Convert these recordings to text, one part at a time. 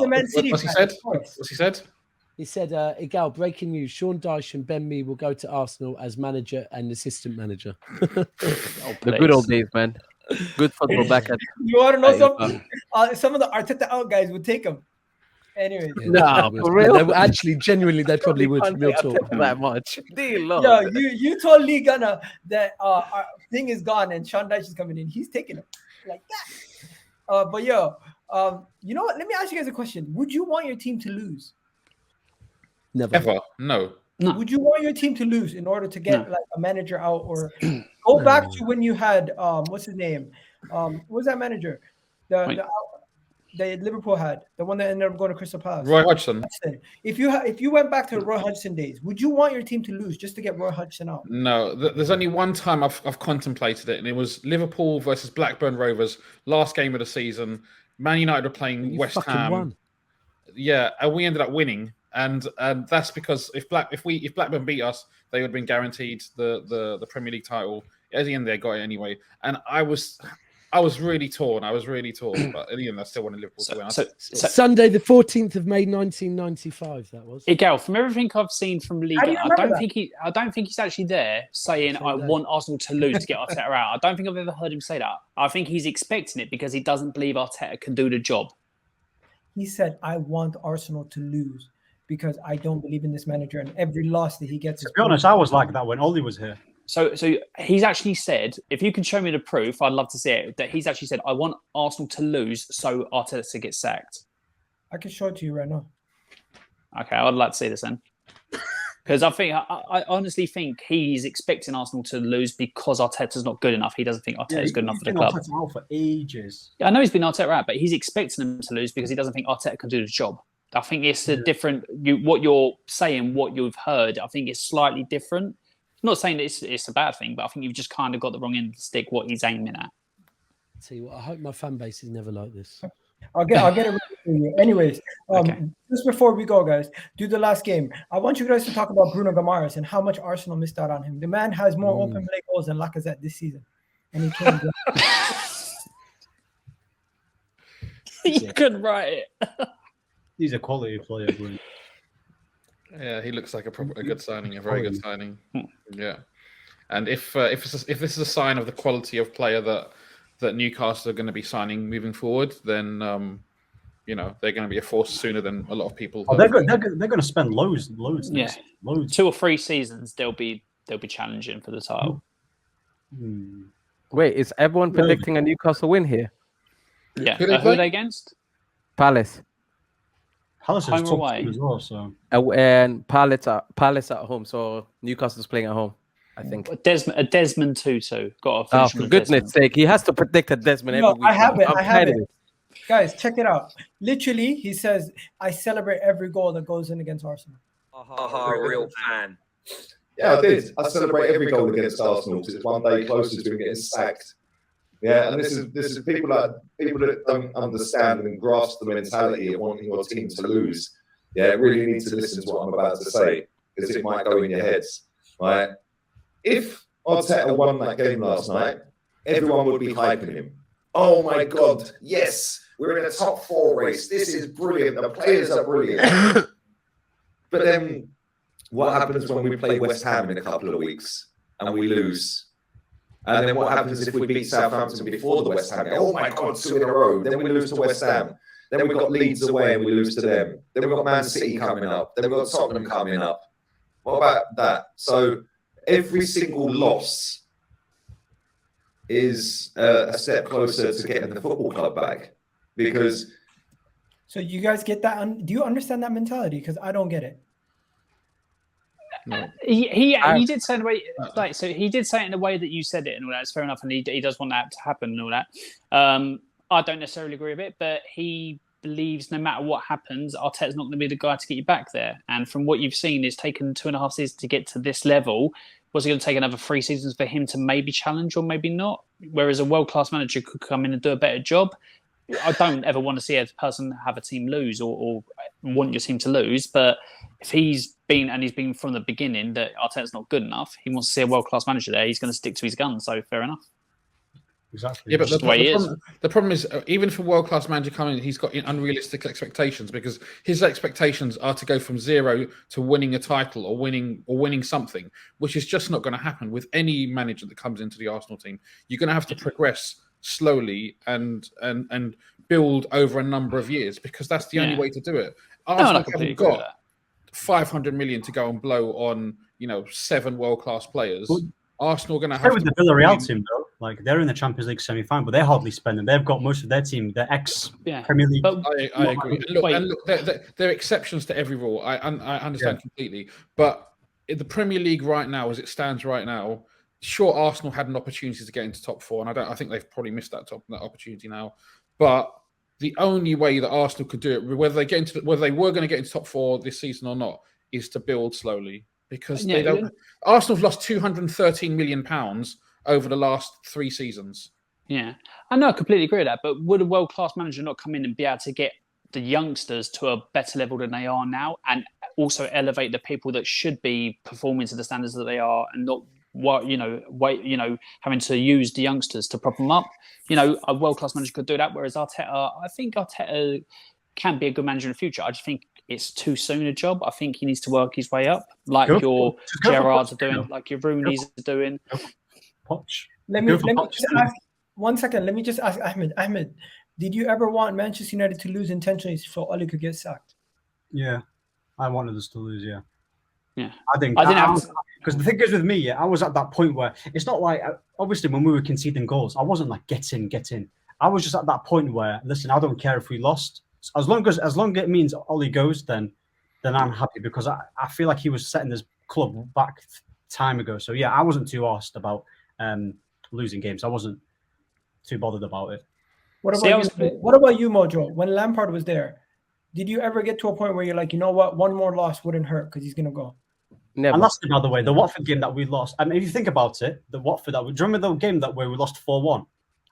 a Man City What's he fan, said? of course. What's he said? He said, Egal, breaking news, Sean Dyche and Ben Mee will go to Arsenal as manager and assistant manager. The good old days, man. Good football back at... You want to know something? Some of the Arteta Out guys would take him. Anyways. No, for real? Actually, genuinely, they probably would. Real talk. That much. Yeah, you told Lee Gunner that our thing is gone and Sean Dyche is coming in. He's taking him like that. But yo, you know what? Let me ask you guys a question. Would you want your team to lose? Never. Ever? No. Would you want your team to lose in order to get like a manager out, or go back to when you had what's his name? What was that manager? The Liverpool had, the one that ended up going to Crystal Palace. Roy Hodgson. If you went back to Roy Hodgson days, would you want your team to lose just to get Roy Hodgson out? No, there's only one time I've contemplated it, and it was Liverpool versus Blackburn Rovers, last game of the season. Man United were playing West Ham. Won. Yeah, and we ended up winning. And that's because if Blackburn beat us, they would have been guaranteed the Premier League title. At the end, they got it anyway. And I was really torn. But at the end, I still wanted Liverpool to win. So Sunday, the 14th of May, 1995. That was. Egal, from everything I've seen from Liga, I don't think he's actually there saying I want Arsenal to lose to get Arteta out. I don't think I've ever heard him say that. I think he's expecting it because he doesn't believe Arteta can do the job. He said, "I want Arsenal to lose because I don't believe in this manager, and every loss that he gets." To be honest, I was like that when Ollie was here. So he's actually said, if you can show me the proof, I'd love to see it, that he's actually said, I want Arsenal to lose so Arteta gets sacked. I can show it to you right now. Okay, I'd like to see this then. Because I honestly think he's expecting Arsenal to lose because Arteta's not good enough. He doesn't think Arteta's good enough for the club. He's been Arteta out for ages. Yeah, I know he's been Arteta out, but he's expecting him to lose because he doesn't think Arteta can do the job. I think it's a different... what you're saying, what you've heard, I think it's slightly different. I'm not saying that it's a bad thing, but I think you've just kind of got the wrong end of the stick, what he's aiming at. Tell you what, I hope my fan base is never like this. I'll get it ready for you. Anyways, just before we go, guys, do the last game. I want you guys to talk about Bruno Guimaraes and how much Arsenal missed out on him. The man has more open play goals than Lacazette this season, and he came. You couldn't write it. He's a quality player, Bruno. Yeah, he looks like a good signing, a very good signing. Yeah, and if this is a sign of the quality of player that Newcastle are going to be signing moving forward, then they're going to be a force sooner than a lot of people. They're going to spend loads. Yeah, loads. 2 or 3 seasons they'll be challenging for the title. Wait, is everyone predicting a Newcastle win here? Yeah, who are they against? Palace. Palace is top away as well, so and Palace at home. So Newcastle's playing at home, I think. A Desmond 2-2. Got to for goodness' sake, he has to predict a Desmond every week. I have it. Guys, check it out. Literally, he says, "I celebrate every goal that goes in against Arsenal." Real fan. Yeah, I did. I celebrate every goal against Arsenal because it's one day closer to him getting sacked. Yeah, and this is people that don't understand and grasp the mentality of wanting your team to lose. Yeah, really need to listen to what I'm about to say because it might go in your heads. Right? If Arteta won that game last night, everyone would be hyping him. Oh my God, yes, we're in a top 4 race. This is brilliant. The players are brilliant. But then, what happens when we play West Ham in a couple of weeks and we lose? And then what happens if we beat Southampton before the West Ham game? Oh my God, 2 in a row. Then we lose to West Ham. Then we've got Leeds away and we lose to them. Then we've got Man City coming up. Then we've got Tottenham coming up. What about that? So every single loss is a step closer to getting the football club back. Because... So you guys get that? Do you understand that mentality? Because I don't get it. No. He did say in a way he did say it in the way that you said it and all that. It's fair enough, and he does want that to happen and all that. I don't necessarily agree with it, but he believes no matter what happens, Arteta's not going to be the guy to get you back there. And from what you've seen, it's taken 2.5 seasons to get to this level. Was it going to take another 3 seasons for him to maybe challenge or maybe not? Whereas a world-class manager could come in and do a better job. I don't ever want to see a person have a team lose or want your team to lose, but if he's been from the beginning that Arteta's not good enough, he wants to see a world-class manager there, he's going to stick to his guns, so fair enough. Exactly. Yeah, but the the problem is, even for world-class manager coming in, he's got unrealistic expectations because his expectations are to go from 0 to winning a title or winning something, which is just not going to happen with any manager that comes into the Arsenal team. You're going to have to progress slowly and build over a number of years because that's the only way to do it. Arsenal haven't got 500 million to go and blow on 7 world-class players. Well, Arsenal are going to have with the Villarreal team though. Like they're in the Champions League semi-final, but they're hardly spending. They've got most of their team, their ex-Premier League. But I agree. And look, there are exceptions to every rule. I understand completely. But in the Premier League right now, as it stands right now, sure, Arsenal had an opportunity to get into top 4, and I think they've probably missed that opportunity now. But the only way that Arsenal could do it, whether they were going to get into top 4 this season or not, is to build slowly because they don't. Arsenal have lost £213 million over the last 3 seasons. Yeah, I know, I completely agree with that. But would a world-class manager not come in and be able to get the youngsters to a better level than they are now, and also elevate the people that should be performing to the standards that they are, and not having to use the youngsters to prop them up? A world-class manager could do that. Whereas Arteta, I think Arteta can be a good manager in the future. I just think it's too soon a job. I think he needs to work his way up, like your Gerrards are doing, like your Rooney's are doing. Let me just ask 1 second. Let me just ask Ahmed. Ahmed, did you ever want Manchester United to lose intentionally so Oli could get sacked? Yeah, I wanted us to lose. Yeah. I didn't because the thing is with me, I was at that point where it's not like obviously when we were conceding goals, I wasn't like get in. I was just at that point where listen, I don't care if we lost as long as it means Oli goes, then I'm happy because I feel like he was setting this club back time ago. So yeah, I wasn't too arsed about losing games. I wasn't too bothered about it. What about you, Mojo? When Lampard was there, did you ever get to a point where you're like, you know what, one more loss wouldn't hurt because he's gonna go? Never. And lastly, by the way, the Watford game that we lost. I mean, if you think about it, do you remember the game where we lost 4-1?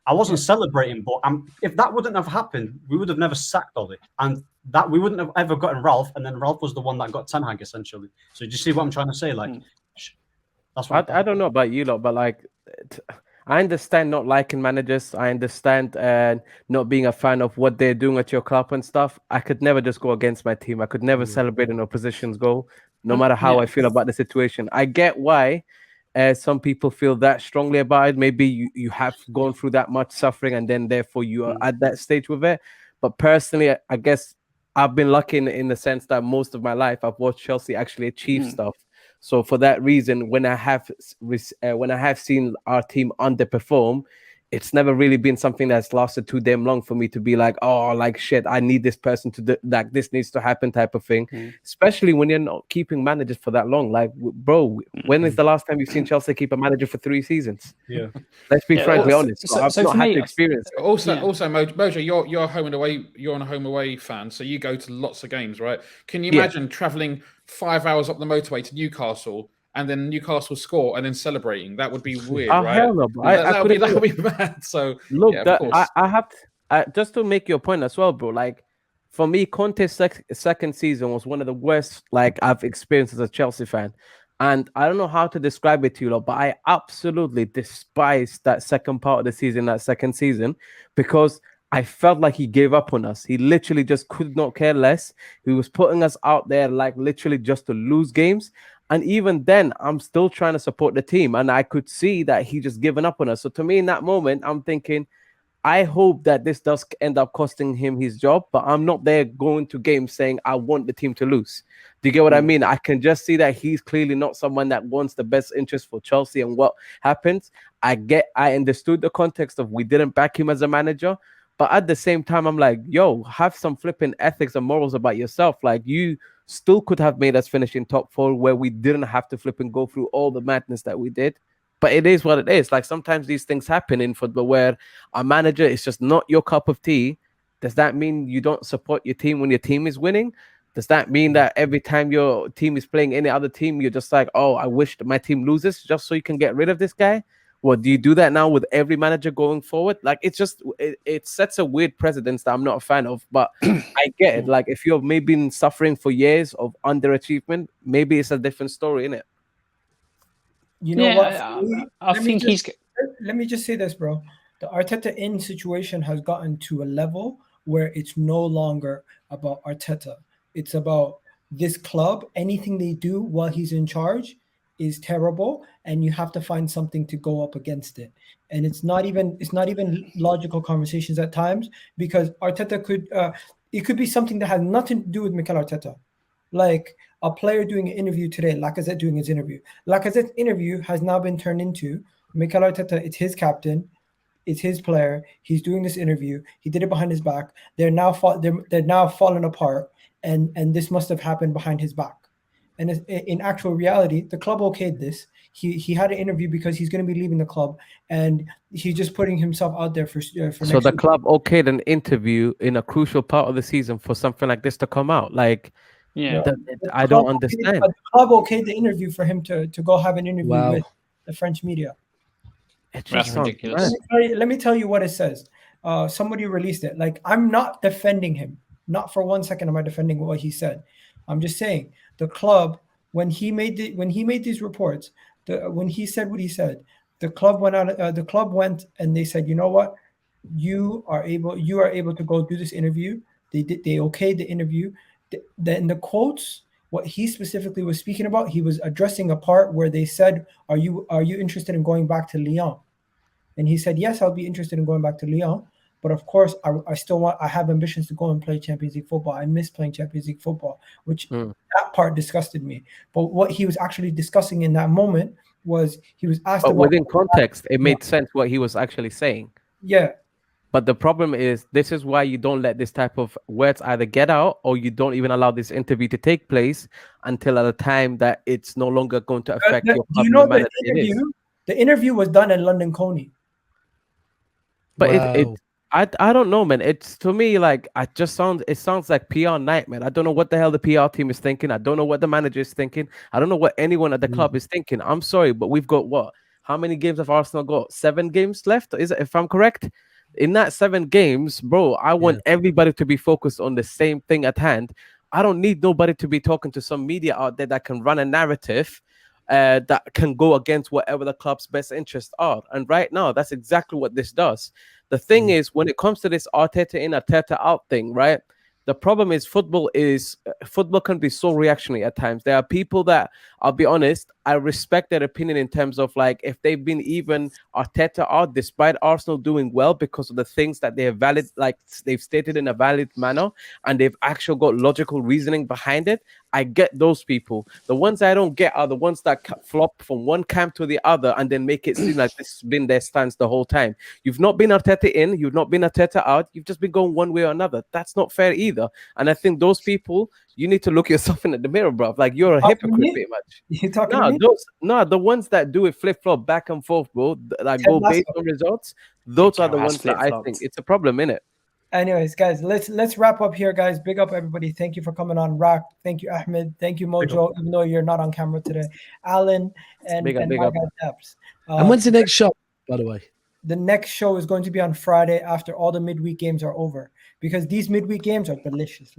I wasn't celebrating, but if that wouldn't have happened, we would have never sacked Oli, and that we wouldn't have ever gotten Ralph, and then Ralph was the one that got Ten Hag essentially. So do you see what I'm trying to say? Like, that's what I don't know about you lot, but like, I understand not liking managers. I understand not being a fan of what they're doing at your club and stuff. I could never just go against my team. I could never celebrate an opposition's goal, no matter how I feel about the situation. I get why some people feel that strongly about it. Maybe you have gone through that much suffering and then therefore you are at that stage with it. But personally, I guess I've been lucky in the sense that most of my life I've watched Chelsea actually achieve stuff. So for that reason, when I have seen our team underperform, it's never really been something that's lasted too damn long for me to be like, oh, like shit, I need this person to do, like this needs to happen type of thing. Especially when you're not keeping managers for that long. Like, bro, when is the last time you've seen Chelsea keep a manager for 3 seasons? Yeah, let's be frankly honest. I've not had to experience it. Also, Mojo, you're a home and away. You're on a home away fan, so you go to lots of games, right? Can you imagine traveling 5 hours up the motorway to Newcastle? And then Newcastle score and then celebrating? That would be weird, right? Hell no, that would be bad. So look, I have just to make your point as well, bro. Like for me, Conte's second season was one of the worst like I've experienced as a Chelsea fan, and I don't know how to describe it to you, but I absolutely despised that second part of the season, that second season, because I felt like he gave up on us. He literally just could not care less. He was putting us out there like literally just to lose games. And even then, I'm still trying to support the team. And I could see that he just given up on us. So to me, in that moment, I'm thinking, I hope that this does end up costing him his job. But I'm not there going to games saying, I want the team to lose. Do you get what I mean? I can just see that he's clearly not someone that wants the best interest for Chelsea and what happens. I understood the context of we didn't back him as a manager. But at the same time, I'm like, yo, have some flipping ethics and morals about yourself. Like, you still could have made us finish in top 4 where we didn't have to flip and go through all the madness that we did. But it is what it is. Like, sometimes these things happen in football where a manager is just not your cup of tea. Does that mean you don't support your team when your team is winning? Does that mean that every time your team is playing any other team, you're just like, oh, I wish my team loses just so you can get rid of this guy? Well, do you do that now with every manager going forward? Like, it's just, it sets a weird precedence that I'm not a fan of. But I get it. Like, if you've maybe been suffering for years of underachievement, maybe it's a different story, innit? You know what? I think let me just say this, bro. The Arteta in situation has gotten to a level where it's no longer about Arteta. It's about this club. Anything they do while he's in charge is terrible, and you have to find something to go up against it. And it's not even logical conversations at times, because Arteta could it could be something that has nothing to do with Mikel Arteta. Like a player doing an interview today, Lacazette doing his interview. Lacazette's interview has now been turned into Mikel Arteta. It's his captain. It's his player. He's doing this interview. He did it behind his back. They're now falling apart, and this must have happened behind his back. And in actual reality, the club okayed this. He had an interview because he's going to be leaving the club, and he's just putting himself out there for So next the week. club okayed an interview in a crucial part of the season for something like this to come out. Like, Yeah. I don't understand. The club okayed the interview for him to go have an interview Wow. with the French media. It just That's sounds ridiculous. mad. Let me tell you what it says. Somebody released it. Like, I'm not defending him. Not for 1 second am I defending what he said. I'm just saying the club, when he made these reports, when he said what he said, the club went out. The club went and they said, you know what, you are able to go do this interview. They okayed the interview. Then the quotes, what he specifically was speaking about, he was addressing a part where they said, are you interested in going back to Lyon? And he said, yes, I'll be interested in going back to Lyon. But of course, I have ambitions to go and play Champions League football. I miss playing Champions League football, which that part disgusted me. But what he was actually discussing in that moment was he was asked But about within context, it made sense what he was actually saying. Yeah. But the problem is, this is why you don't let this type of words either get out, or you don't even allow this interview to take place until at a time that it's no longer going to affect your club in the manner that it is. The interview was done in London Coney. But Wow. I don't know, man. It's, to me, like, it sounds like PR nightmare. I don't know what the hell the PR team is thinking. I don't know what the manager is thinking. I don't know what anyone at the club is thinking. I'm sorry, but we've got what? How many games have Arsenal got? 7 games left? Is it, if I'm correct? In that 7 games, bro, I want everybody to be focused on the same thing at hand. I don't need nobody to be talking to some media out there that can run a narrative that can go against whatever the club's best interests are. And right now, that's exactly what this does. The thing is, when it comes to this Arteta in, Arteta out thing, right? The problem is football can be so reactionary at times. There are people that, I'll be honest, I respect their opinion in terms of, like, if they've been even Arteta out despite Arsenal doing well because of the things that they have they've stated in a valid manner, and they've actually got logical reasoning behind it. I get those people. The ones I don't get are the ones that flop from one camp to the other and then make it seem like this has been their stance the whole time. You've not been Arteta in, you've not been Arteta out, you've just been going one way or another. That's not fair either. And I think those people, you need to look yourself in the mirror, bro. Like, you're a hypocrite, pretty much. You talking to me? The ones that do it flip-flop back and forth, bro, like go based on results, those are the ones that I think it's a problem, innit? Anyways, guys, let's wrap up here, guys. Big up everybody. Thank you for coming on, Rock. Thank you, Ahmed. Thank you, Mojo, even though you're not on camera today. Alan and big up. Depps. And when's the next show, by the way? The next show is going to be on Friday after all the midweek games are over, because these midweek games are delicious.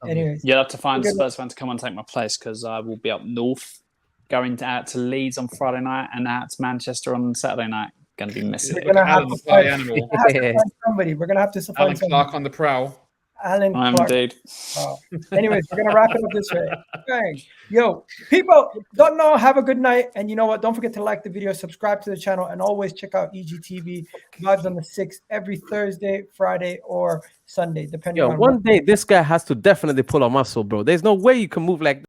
Anyways, you'll have to find a Spurs fan to come and take my place, because I will be up north, going out to Leeds on Friday night and out to Manchester on Saturday night. Going to be missing. We're going to have to find somebody. We're going to have to find Alan somebody. Clark on the prowl. Alan Clark. Indeed. Wow. Anyways, we're going to wrap it up this way. Bang. Yo, people, don't know, have a good night. And you know what? Don't forget to like the video, subscribe to the channel, and always check out EGTV live on the 6th every Thursday, Friday, or Sunday, depending on one day this guy has to definitely pull a muscle, bro. There's no way you can move like